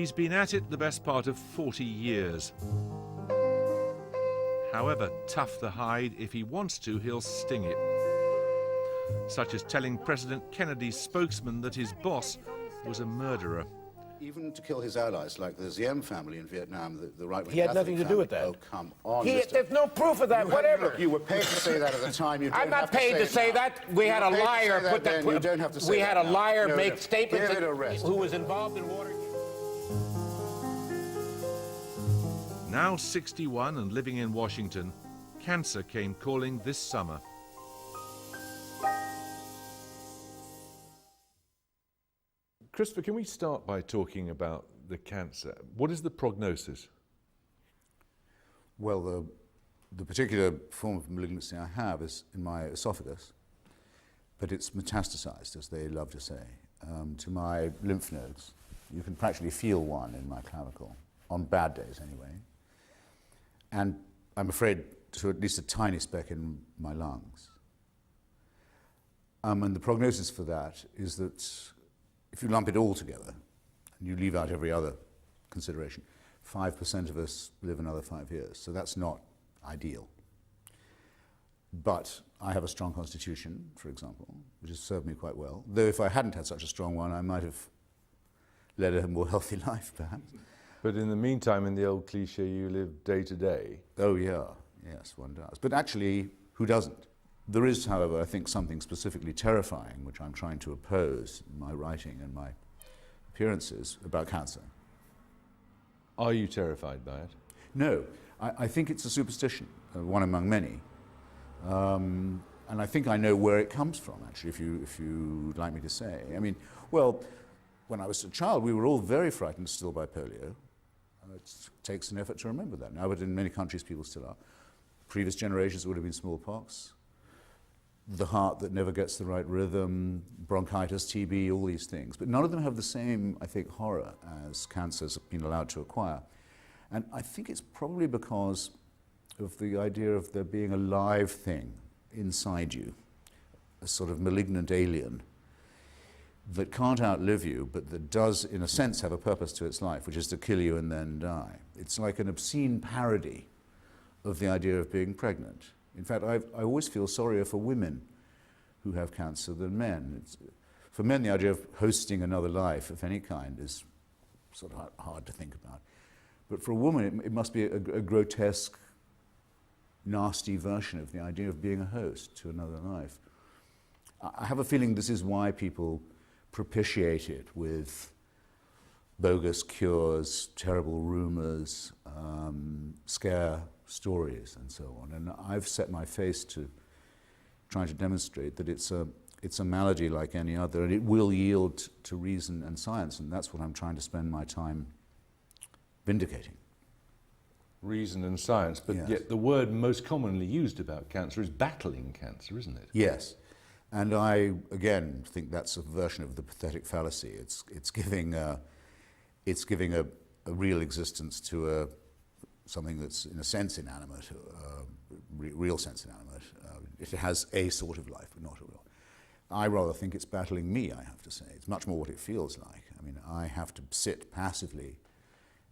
He's been at it the best part of 40 years. However tough the hide, if he wants to, he'll sting it. Such as telling President Kennedy's spokesman that his boss was a murderer. Even to kill his allies, like the Diem family in Vietnam, the right-wing He had nothing to do with that. Oh, come on, There's no proof of that, whatever. Look, you were paid to say that at the time. You don't I'm not have to paid to say that. We had a liar put that. You don't have to say we had that a liar now. make statements Give it a rest. who was involved in Watergate. Now 61 and living in Washington, cancer came calling this summer. Christopher, can we start by talking about the cancer? What is the prognosis? Well, the particular form of malignancy I have is in my esophagus, but it's metastasized, as they love to say, to my lymph nodes. You can practically feel one in my clavicle, on bad days anyway. And I'm afraid to at least a tiny speck in my lungs. And the prognosis for that is that if you lump it all together, and you leave out every other consideration, 5% of us live another 5 years. So that's not ideal. But I have a strong constitution, for example, which has served me quite well. Though if I hadn't had such a strong one, I might have led a more healthy life, perhaps. But in the meantime, in the old cliche, you live day to day. Oh, yeah. Yes, one does. But actually, who doesn't? There is, however, I think something specifically terrifying, which I'm trying to oppose in my writing and my appearances about cancer. Are you terrified by it? No. I think it's a superstition, one among many. And I think I know where it comes from, actually, if you'd like me to say. I mean, well, when I was a child, we were all very frightened still by polio. It takes an effort to remember that now, but in many countries people still are. Previous generations would have been smallpox, the heart that never gets the right rhythm, bronchitis, TB, all these things. But none of them have the same, I think, horror as cancers have been allowed to acquire. And I think it's probably because of the idea of there being a live thing inside you, a sort of malignant alien that can't outlive you, but that does, in a sense, have a purpose to its life, which is to kill you and then die. It's like an obscene parody of the idea of being pregnant. In fact, I always feel sorrier for women who have cancer than men. For men, the idea of hosting another life of any kind is sort of hard to think about. But for a woman, it must be a grotesque, nasty version of the idea of being a host to another life. I have a feeling this is why people propitiate it with bogus cures, terrible rumors, scare stories, and so on. And I've set my face to trying to demonstrate that it's a malady like any other, and it will yield to reason and science, and that's what I'm trying to spend my time vindicating. Reason and science, but yes. Yet the word most commonly used about cancer is battling cancer, isn't it? Yes. And I, again, think that's a version of the pathetic fallacy. It's giving a real existence to something that's, in a sense, inanimate, real sense inanimate. It has a sort of life, but not a real. I rather think it's battling me, I have to say. It's much more what it feels like. I mean, I have to sit passively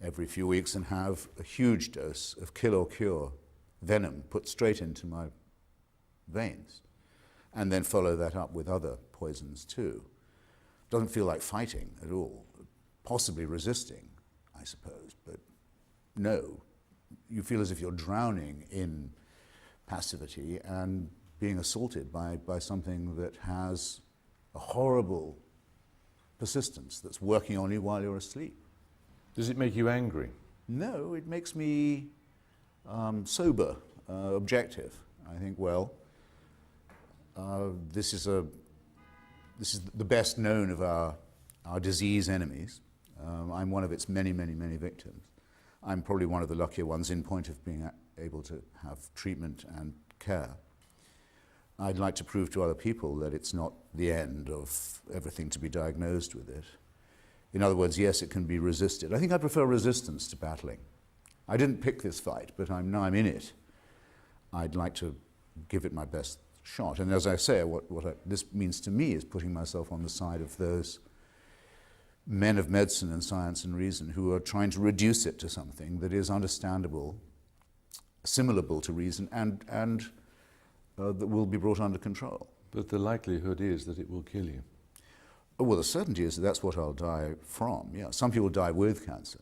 every few weeks and have a huge dose of kill or cure venom put straight into my veins, and then follow that up with other poisons too. Doesn't feel like fighting at all. Possibly resisting, I suppose, but no. You feel as if you're drowning in passivity and being assaulted by something that has a horrible persistence that's working on you while you're asleep. Does it make you angry? No, it makes me sober, objective. I think, well, this is the best known of our disease enemies. I'm one of its many, many, many victims. I'm probably one of the luckier ones in point of being able to have treatment and care. I'd like to prove to other people that it's not the end of everything to be diagnosed with it. In other words, yes, it can be resisted. I think I prefer resistance to battling. I didn't pick this fight, but now I'm in it. I'd like to give it my best shot. And as I say, what this means to me is putting myself on the side of those men of medicine and science and reason who are trying to reduce it to something that is understandable, assimilable to reason, and that will be brought under control. But the likelihood is that it will kill you. Oh, well, the certainty is that that's what I'll die from. Yeah, some people die with cancer.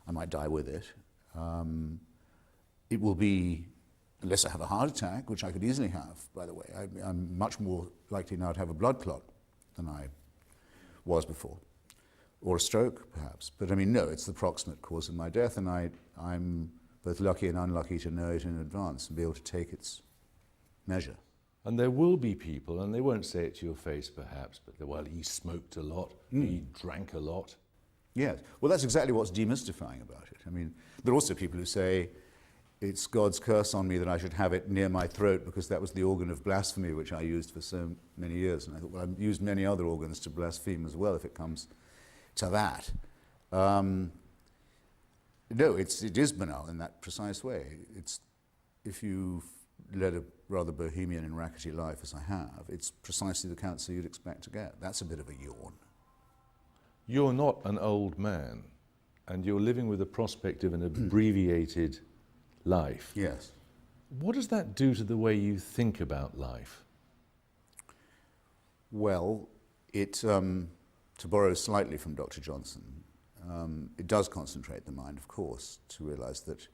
I might die with it. It will be, unless I have a heart attack, which I could easily have, by the way. I'm much more likely now to have a blood clot than I was before, or a stroke, perhaps. But I mean, no, it's the proximate cause of my death, and I'm both lucky and unlucky to know it in advance and be able to take its measure. And there will be people, and they won't say it to your face perhaps, but well, he smoked a lot, he drank a lot. Yes, well, that's exactly what's demystifying about it. I mean, there are also people who say it's God's curse on me that I should have it near my throat because that was the organ of blasphemy which I used for so many years. And I thought, well, I've used many other organs to blaspheme as well if it comes to that. No, it is banal in that precise way. It's, if you've led a rather bohemian and rackety life as I have, it's precisely the cancer you'd expect to get. That's a bit of a yawn. You're not an old man, and you're living with the prospect of an abbreviated life. Yes. What does that do to the way you think about life? Well, it, to borrow slightly from Dr. Johnson, it does concentrate the mind, of course, to realize that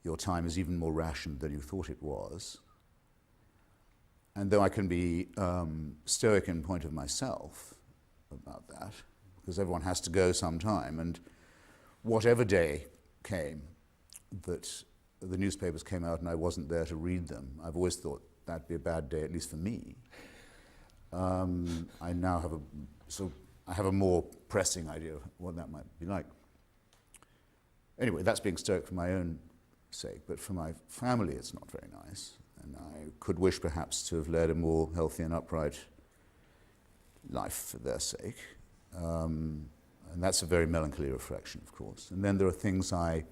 your time is even more rationed than you thought it was. And though I can be stoic in point of myself about that, because everyone has to go sometime, and whatever day came that the newspapers came out and I wasn't there to read them, I've always thought that'd be a bad day, at least for me. I now have a more pressing idea of what that might be like. Anyway, that's being stoic for my own sake, but for my family it's not very nice, and I could wish perhaps to have led a more healthy and upright life for their sake. And that's a very melancholy reflection, of course. And then there are things I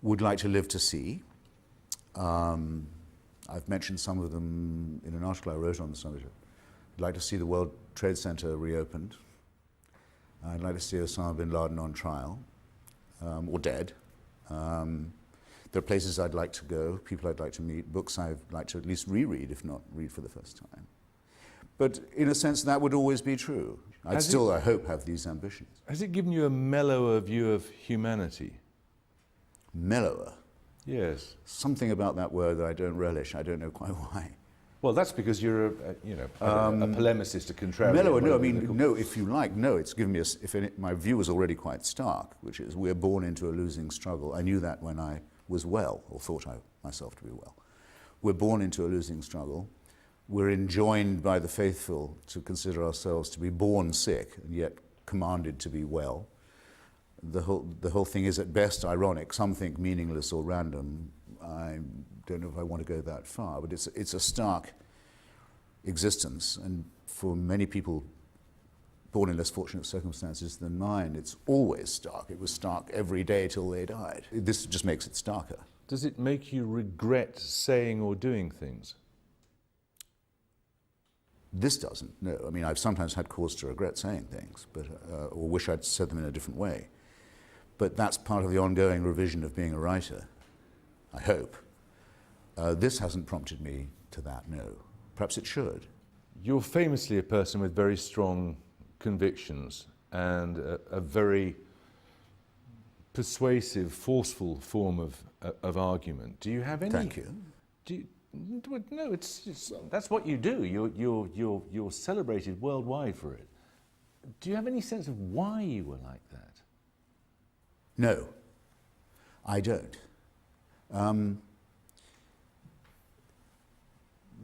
would like to live to see. I've mentioned some of them in an article I wrote on the subject. I'd like to see the World Trade Center reopened. I'd like to see Osama bin Laden on trial, or dead. There are places I'd like to go, people I'd like to meet, books I'd like to at least reread, if not read for the first time. But in a sense, that would always be true. I'd still, I hope, have these ambitions. Has it given you a mellower view of humanity? Mellower? Yes. Something about that word that I don't relish. I don't know quite why. Well, that's because you're a polemicist, a contrarian. Mellower, no, I mean, no, if you like, no, it's given me my view was already quite stark, which is we're born into a losing struggle. I knew that when I was well, or thought myself to be well. We're born into a losing struggle. We're enjoined by the faithful to consider ourselves to be born sick and yet commanded to be well. The whole thing is at best ironic. Some think meaningless or random. I don't know if I want to go that far, but it's a stark existence. And for many people born in less fortunate circumstances than mine, it's always stark. It was stark every day till they died. This just makes it starker. Does it make you regret saying or doing things? This doesn't, no. I mean, I've sometimes had cause to regret saying things, but or wish I'd said them in a different way. But that's part of the ongoing revision of being a writer, I hope. This hasn't prompted me to that, no. Perhaps it should. You're famously a person with very strong convictions and a very persuasive, forceful form of argument. Do you have any? Thank you. No, that's what you do. You're celebrated worldwide for it. Do you have any sense of why you were like that? No, I don't.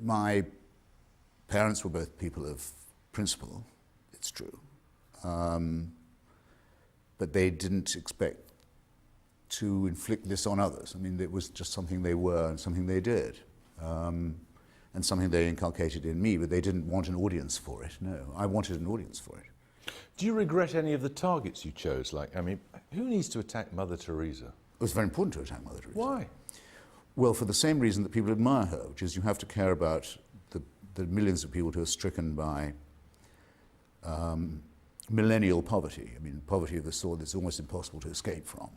My parents were both people of principle, it's true. But they didn't expect to inflict this on others. I mean, it was just something they were and something they did. And something they inculcated in me, but they didn't want an audience for it, no. I wanted an audience for it. Do you regret any of the targets you chose? Like, I mean, who needs to attack Mother Teresa? It was very important to attack Mother Teresa. Why? Well, for the same reason that people admire her, which is you have to care about the millions of people who are stricken by millennial poverty, I mean, poverty of the sort that's almost impossible to escape from.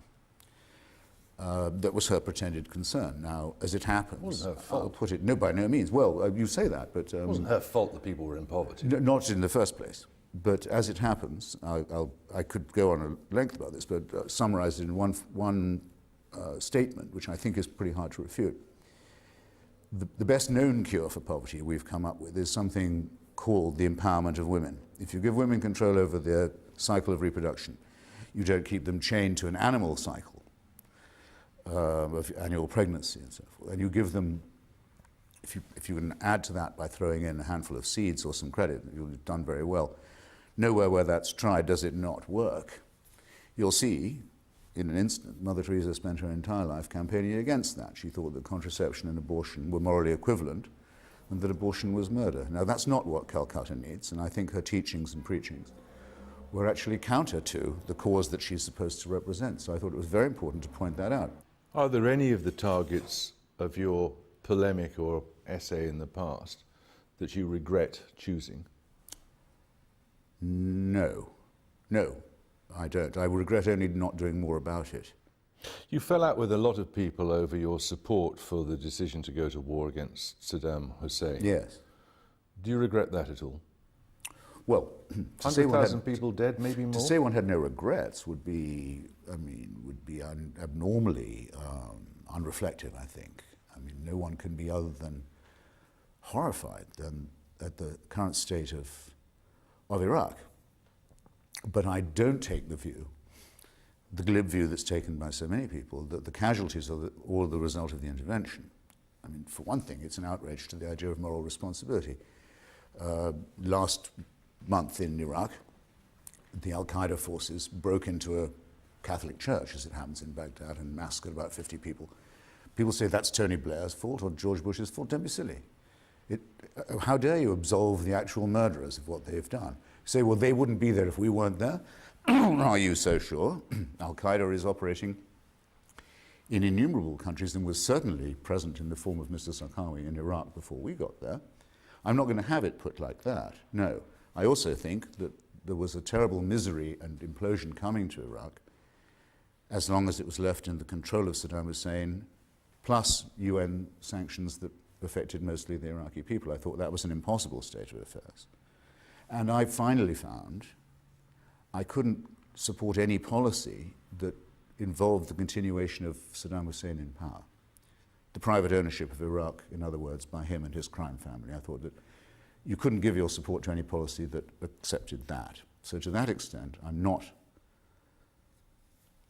That was her pretended concern. Now, as it happens, wasn't her fault. I'll put it, no, by no means. Well, you say that, but... It wasn't her fault that people were in poverty. Not in the first place. But as it happens, I could go on a length about this, but summarize it in one statement, which I think is pretty hard to refute. The best known cure for poverty we've come up with is something called the empowerment of women. If you give women control over their cycle of reproduction, you don't keep them chained to an animal cycle of annual pregnancy and so forth, and you give them, if you can add to that by throwing in a handful of seeds or some credit, you've done very well. Nowhere where that's tried does it not work. You'll see, in an instant, Mother Teresa spent her entire life campaigning against that. She thought that contraception and abortion were morally equivalent and that abortion was murder. Now, that's not what Calcutta needs, and I think her teachings and preachings were actually counter to the cause that she's supposed to represent. So I thought it was very important to point that out. Are there any of the targets of your polemic or essay in the past that you regret choosing? No, I don't. I regret only not doing more about it. You fell out with a lot of people over your support for the decision to go to war against Saddam Hussein. Yes. Do you regret that at all? Well, 100,000 people dead, maybe more? To say one had no regrets would be, abnormally unreflective, I think. I mean, no one can be other than horrified at the current state of Iraq. But I don't take the view, the glib view that's taken by so many people, that the casualties are all the result of the intervention. I mean, for one thing, it's an outrage to the idea of moral responsibility. Last month in Iraq, the Al-Qaeda forces broke into a Catholic church, as it happens in Baghdad, and massacred about 50 people. People say that's Tony Blair's fault or George Bush's fault. Don't be silly. How dare you absolve the actual murderers of what they've done? Say, well, they wouldn't be there if we weren't there. Are you so sure? Al-Qaeda is operating in innumerable countries and was certainly present in the form of Mr. Zarqawi in Iraq before we got there. I'm not going to have it put like that, no. I also think that there was a terrible misery and implosion coming to Iraq as long as it was left in the control of Saddam Hussein, plus UN sanctions that affected mostly the Iraqi people. I thought that was an impossible state of affairs. And I finally found I couldn't support any policy that involved the continuation of Saddam Hussein in power. The private ownership of Iraq, in other words, by him and his crime family. I thought that you couldn't give your support to any policy that accepted that. So to that extent, I'm not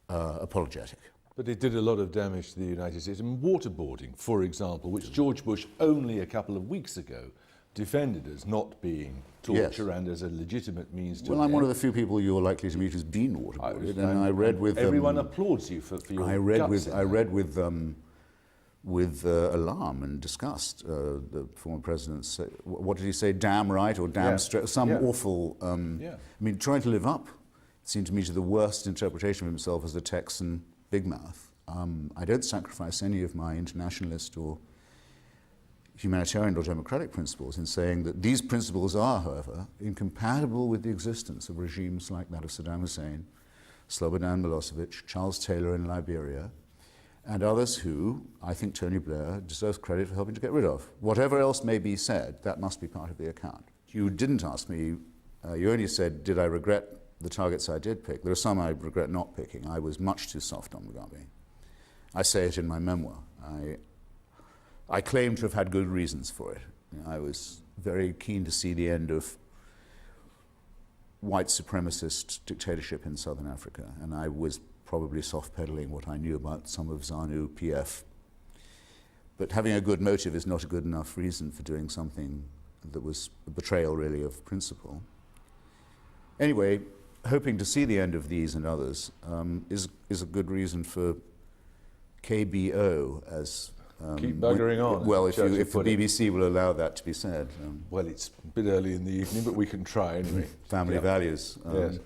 apologetic. But it did a lot of damage to the United States. And waterboarding, for example, which George Bush only a couple of weeks ago defended as not being torture and as a legitimate means to... Well, I'm one of the few people you're likely to meet who's been waterboarded, and I read with... Everyone applauds you for your guts. I read with alarm and disgust the former president say, what did he say, damn right or damn straight, some awful... I mean, trying to live up, it seemed to me, to the worst interpretation of himself as a Texan big mouth. I don't sacrifice any of my internationalist or humanitarian or democratic principles in saying that these principles are, however, incompatible with the existence of regimes like that of Saddam Hussein, Slobodan Milosevic, Charles Taylor in Liberia, and others who, I think Tony Blair deserves credit for helping to get rid of. Whatever else may be said, that must be part of the account. You didn't ask me, you only said, did I regret the targets I did pick? There are some I regret not picking. I was much too soft on Mugabe. I say it in my memoir. I claim to have had good reasons for it. I was very keen to see the end of white supremacist dictatorship in southern Africa, and I was probably soft-pedaling what I knew about some of ZANU PF. But having a good motive is not a good enough reason for doing something that was a betrayal, really, of principle. Anyway, hoping to see the end of these and others is a good reason for KBO as... Keep buggering on. Well, if the BBC will allow that to be said. Well, it's a bit early in the evening, but we can try anyway. Family values. Yes.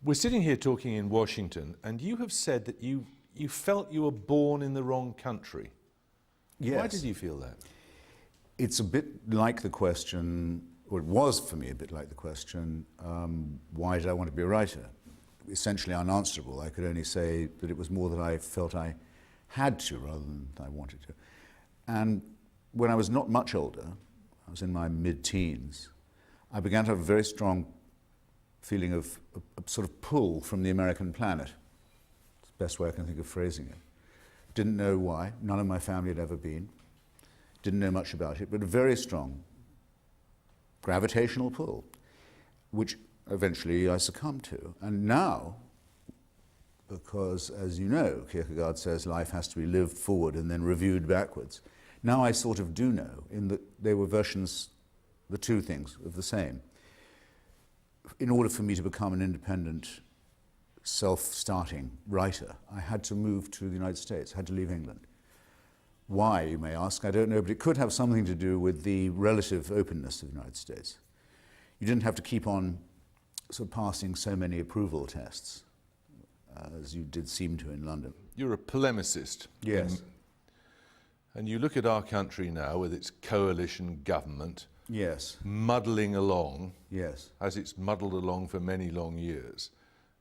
We're sitting here talking in Washington, and you have said that you felt you were born in the wrong country. Yes. Why did you feel that? It's a bit like the question, or it was for me a bit like the question, why did I want to be a writer? Essentially unanswerable. I could only say that it was more that I felt I had to rather than I wanted to. And when I was not much older, I was in my mid-teens, I began to have a very strong feeling of a sort of pull from the American planet. It's the best way I can think of phrasing it. Didn't know why. None of my family had ever been. Didn't know much about it, but a very strong gravitational pull, which eventually I succumbed to. And now, because as you know, Kierkegaard says life has to be lived forward and then reviewed backwards. Now I sort of do know, in that they were versions, the two things, of the same. In order for me to become an independent, self-starting writer, I had to move to the United States, had to leave England. Why, you may ask, I don't know, but it could have something to do with the relative openness of the United States. You didn't have to keep on sort of passing so many approval tests, as you did seem to in London. You're a polemicist. Yes. And you look at our country now with its coalition government, Yes. muddling along, Yes. as it's muddled along for many long years.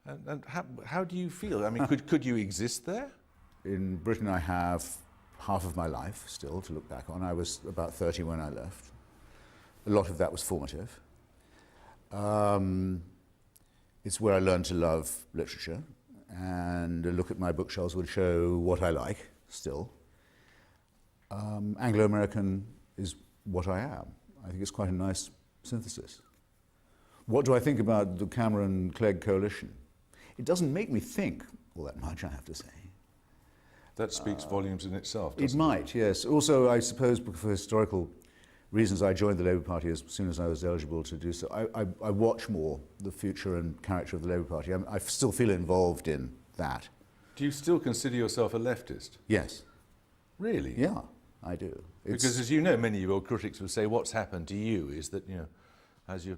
And how do you feel? I mean, could you exist there? In Britain I have half of my life still to look back on. I was about 30 when I left. A lot of that was formative. It's where I learned to love literature, and a look at my bookshelves would show what I like still. Anglo-American is what I am. I think it's quite a nice synthesis. What do I think about the Cameron-Clegg coalition? It doesn't make me think all that much, I have to say. That speaks volumes in itself, It doesn't it? might, yes. Also, I suppose for historical reasons, I joined the Labour Party as soon as I was eligible to do so. I watch more the future and character of the Labour Party. I still feel involved in that. Do you still consider yourself a leftist? Yes. Really? Yeah, I do. Because as you know, many of your critics will say what's happened to you is that, you know, as your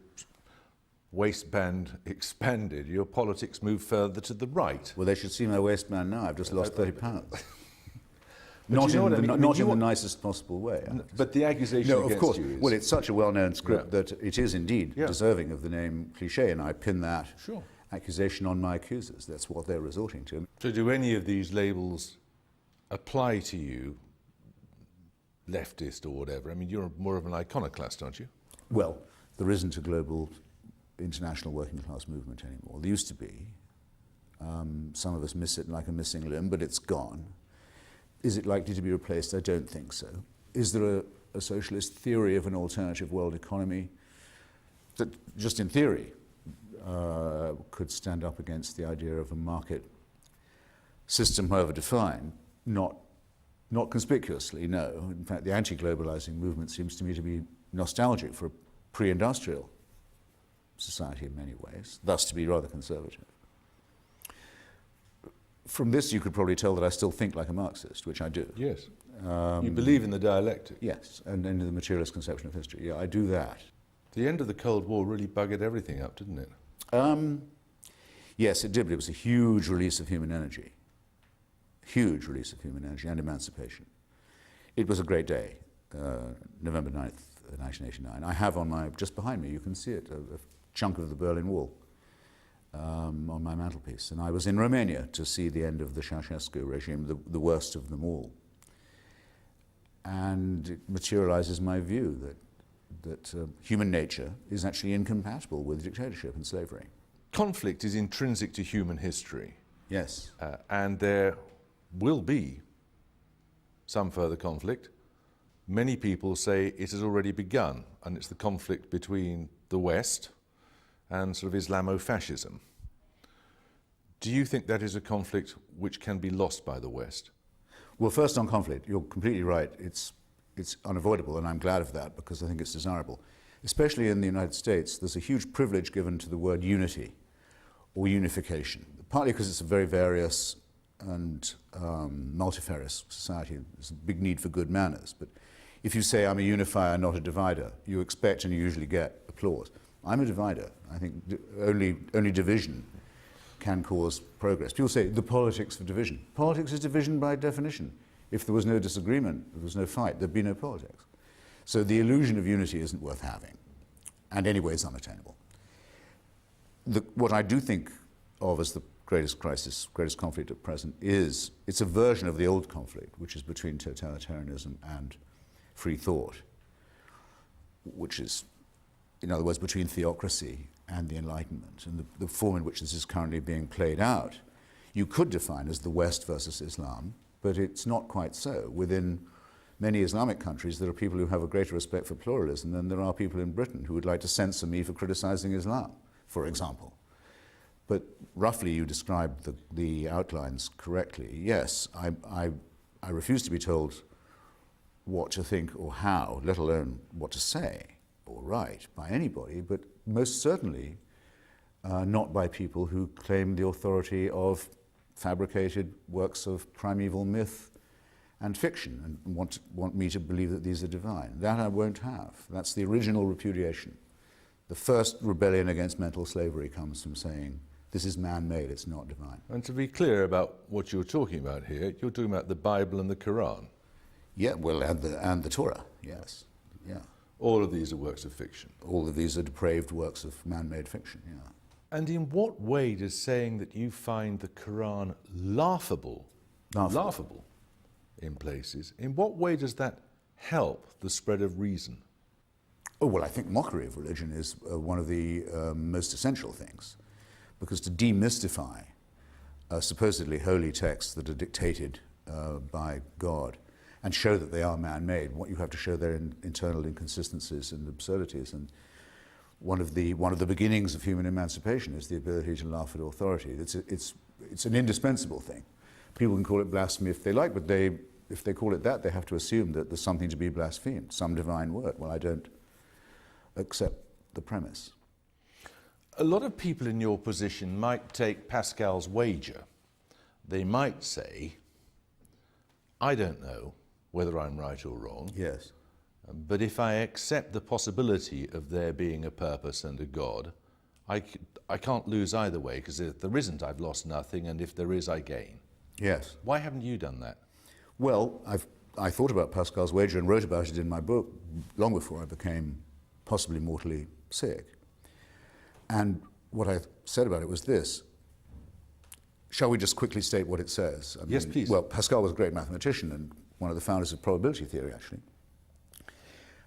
waistband expanded, your politics moved further to the right. Well, they should see my waistband now. I've just lost 30 pounds. But Not you know in, what I the, mean? not in the nicest possible way. But the accusation No, of against course. you is... Well, it's such a well-known script that it is indeed Yeah. deserving of the name cliché, and I pin that Sure. accusation on my accusers. That's what they're resorting to. So do any of these labels apply to you, leftist or whatever? I mean, you're more of an iconoclast, aren't you? Well, there isn't a global international working class movement anymore. There used to be. Some of us miss it like a missing limb, but it's gone. Is it likely to be replaced? I don't think so. Is there a socialist theory of an alternative world economy that, just in theory, could stand up against the idea of a market system, however defined? Not conspicuously, no. In fact, the anti-globalizing movement seems to me to be nostalgic for a pre-industrial society in many ways, thus to be rather conservative. From this, you could probably tell that I still think like a Marxist, which I do. Yes. You believe in the dialectic. Yes, and in the materialist conception of history. Yeah, I do that. The end of the Cold War really buggered everything up, didn't it? Yes, it did, but it was a huge release of human energy. Huge release of human energy and emancipation. It was a great day, November 9th, 1989. I have on my, just behind me, you can see it, a chunk of the Berlin Wall on my mantelpiece. And I was in Romania to see the end of the Ceausescu regime, the worst of them all. And it materializes my view that human nature is actually incompatible with dictatorship and slavery. Conflict is intrinsic to human history. Yes. And there will be some further conflict. Many people say it has already begun, and it's the conflict between the West and sort of Islamo-fascism. Do you think that is a conflict which can be lost by the West? Well, first on conflict, you're completely right. It's unavoidable, and I'm glad of that because I think it's desirable. Especially in the United States, there's a huge privilege given to the word unity or unification, partly because it's a very various and multifarious society. There's a big need for good manners. But if you say, I'm a unifier, not a divider, you expect and you usually get applause. I'm a divider. I think only division can cause progress. People say, the politics of division. Politics is division by definition. If there was no disagreement, if there was no fight, there'd be no politics. So the illusion of unity isn't worth having. and anyway is unattainable. What I do think of as the greatest crisis, greatest conflict at present is, it's a version of the old conflict, which is between totalitarianism and free thought, which is, in other words, between theocracy and the Enlightenment. And the form in which this is currently being played out, you could define as the West versus Islam, but it's not quite so. Within many Islamic countries, there are people who have a greater respect for pluralism than there are people in Britain who would like to censor me for criticizing Islam, for example. But roughly you described the outlines correctly. Yes, I refuse to be told what to think or how, let alone what to say or write by anybody, but most certainly not by people who claim the authority of fabricated works of primeval myth and fiction and want me to believe that these are divine. That I won't have. That's the original repudiation. The first rebellion against mental slavery comes from saying, this is man-made, it's not divine. And to be clear about what you're talking about here, you're talking about the Bible and the Quran. Yeah, well, and the Torah, yes, yeah. All of these are works of fiction. All of these are depraved works of man-made fiction, yeah. And in what way does saying that you find the Quran laughable in places, in what way does that help the spread of reason? Oh, well, I think mockery of religion is one of the most essential things, because to demystify supposedly holy texts that are dictated by God and show that they are man-made, what you have to show their internal inconsistencies and absurdities. And one of the beginnings of human emancipation is the ability to laugh at authority. It's an indispensable thing. People can call it blasphemy if they like, but if they call it that, they have to assume that there's something to be blasphemed, some divine word. Well, I don't accept the premise. A lot of people in your position might take Pascal's wager. They might say, I don't know whether I'm right or wrong. Yes. But if I accept the possibility of there being a purpose and a God, I can't lose either way, because if there isn't, I've lost nothing, and if there is, I gain. Yes. Why haven't you done that? Well, I thought about Pascal's wager and wrote about it in my book long before I became possibly mortally sick. And what I said about it was this. Shall we just quickly state what it says? Yes, please. Well, Pascal was a great mathematician and one of the founders of probability theory, actually.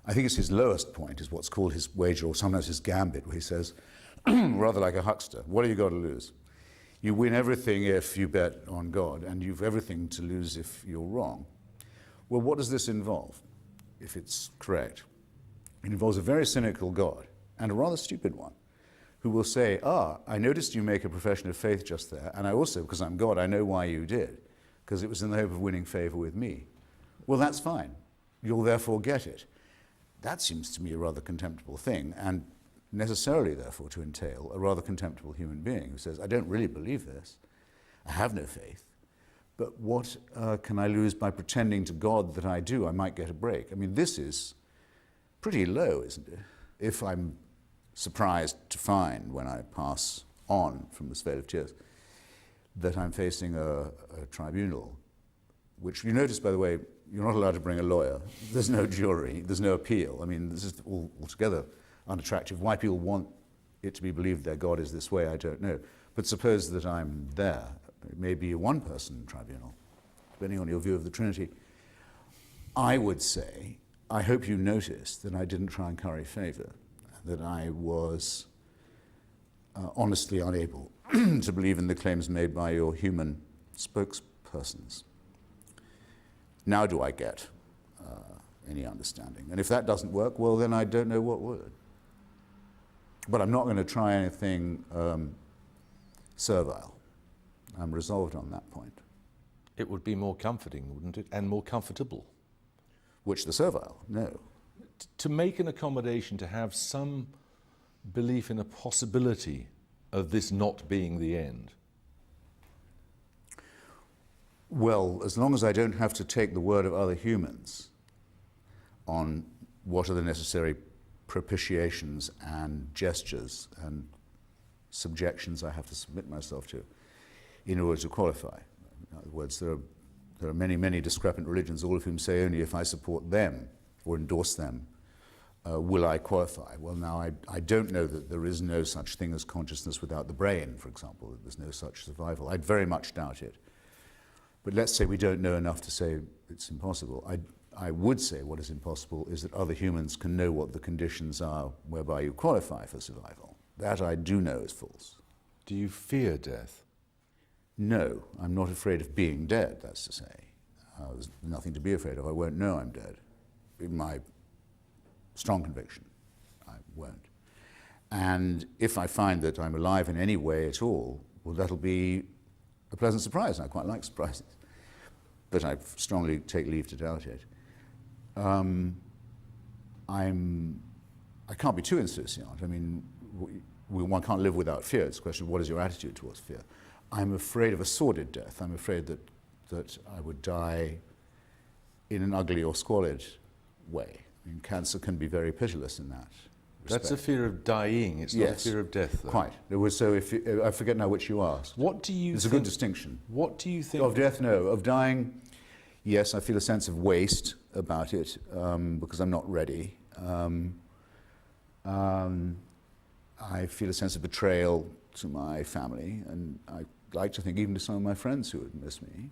I think it's his lowest point, is what's called his wager, or sometimes his gambit, where he says, rather like a huckster, what have you got to lose? You win everything if you bet on God, and you've everything to lose if you're wrong. Well, what does this involve, if it's correct? It involves a very cynical God, and a rather stupid one, who will say, I noticed you make a profession of faith just there, and I also, because I'm God, I know why you did, because it was in the hope of winning favor with me. Well, that's fine. You'll therefore get it. That seems to me a rather contemptible thing, and necessarily, therefore, to entail a rather contemptible human being who says, I don't really believe this, I have no faith, but what can I lose by pretending to God that I do? I might get a break. I mean, this is pretty low, isn't it? If I'm surprised to find, when I pass on from this vale of tears, that I'm facing a tribunal, which you notice, by the way, you're not allowed to bring a lawyer. There's no jury. There's no appeal. I mean, this is altogether unattractive. Why people want it to be believed their God is this way, I don't know. But suppose that I'm there. It may be a one-person tribunal, depending on your view of the Trinity. I would say, I hope you noticed that I didn't try and curry favor, that I was honestly unable to believe in the claims made by your human spokespersons. Now do I get any understanding? And if that doesn't work, well, then I don't know what would. But I'm not going to try anything servile. I'm resolved on that point. It would be more comforting, wouldn't it? And more comfortable. Which the servile? No. To make an accommodation, to have some belief in a possibility of this not being the end. Well, as long as I don't have to take the word of other humans on what are the necessary propitiations and gestures and subjections I have to submit myself to in order to qualify. In other words, there are many, many discrepant religions, all of whom say only if I support them or endorse them, will I qualify? Well, now I don't know that there is no such thing as consciousness without the brain, for example, that there's no such survival. I'd very much doubt it. But let's say we don't know enough to say it's impossible. I would say what is impossible is that other humans can know what the conditions are whereby you qualify for survival. That I do know is false. Do you fear death? No, I'm not afraid of being dead, that's to say. There's nothing to be afraid of. I won't know I'm dead. In my strong conviction, I won't. And if I find that I'm alive in any way at all, well, that'll be a pleasant surprise. I quite like surprises. But I strongly take leave to doubt it. I can't be too insouciant. I mean, one can't live without fear. It's a question of what is your attitude towards fear. I'm afraid of a sordid death. I'm afraid that I would die in an ugly or squalid way. I mean, cancer can be very pitiless in that respect. That's a fear of dying. It's not a fear of death, though. Quite. So I forget now which you asked. What do you It's a good distinction. What do you think? Of death, no. Of dying, yes, I feel a sense of waste about it because I'm not ready. I feel a sense of betrayal to my family, and I like to think even to some of my friends who would miss me.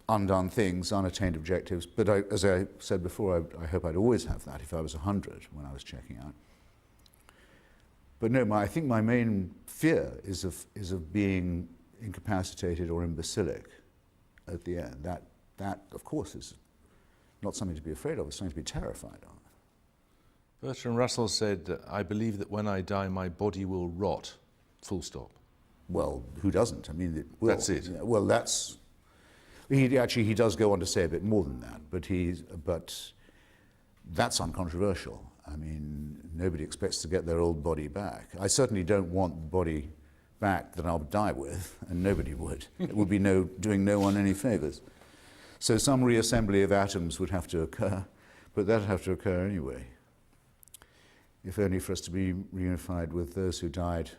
Undone things, unattained objectives, but as I said before, I hope I'd always have that if I was 100 when I was checking out. But no, I think my main fear is of being incapacitated or imbecilic at the end. That, of course, is not something to be afraid of, it's something to be terrified of. Bertrand Russell said, I believe that when I die, my body will rot, full stop. Well, who doesn't? I mean, it will. That's it. Yeah, well, that's... He does go on to say a bit more than that, but that's uncontroversial. I mean, nobody expects to get their old body back. I certainly don't want the body back that I'll die with, and nobody would. It would be doing no one any favours. So some reassembly of atoms would have to occur, but that would have to occur anyway, if only for us to be reunified with those who died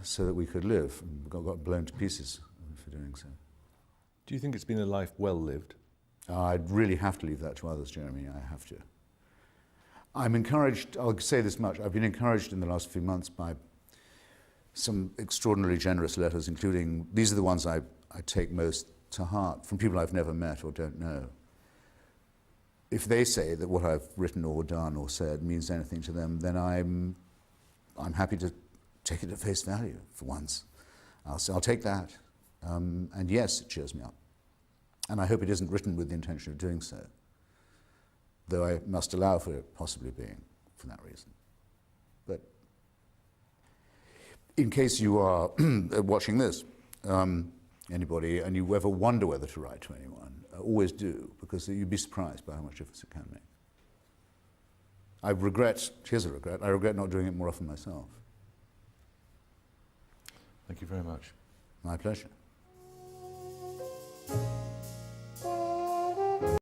so that we could live, and got blown to pieces for doing so. Do you think it's been a life well lived? I'd really have to leave that to others, Jeremy. I have to. I'm encouraged, I'll say this much, I've been encouraged in the last few months by some extraordinarily generous letters, including, these are the ones I take most to heart, from people I've never met or don't know. If they say that what I've written or done or said means anything to them, then I'm happy to take it at face value for once. I'll take that. And yes, it cheers me up. And I hope it isn't written with the intention of doing so, though I must allow for it possibly being for that reason. But in case you are watching this, anybody, and you ever wonder whether to write to anyone, always do, because you'd be surprised by how much difference it can make. Here's a regret, I regret not doing it more often myself. Thank you very much. My pleasure.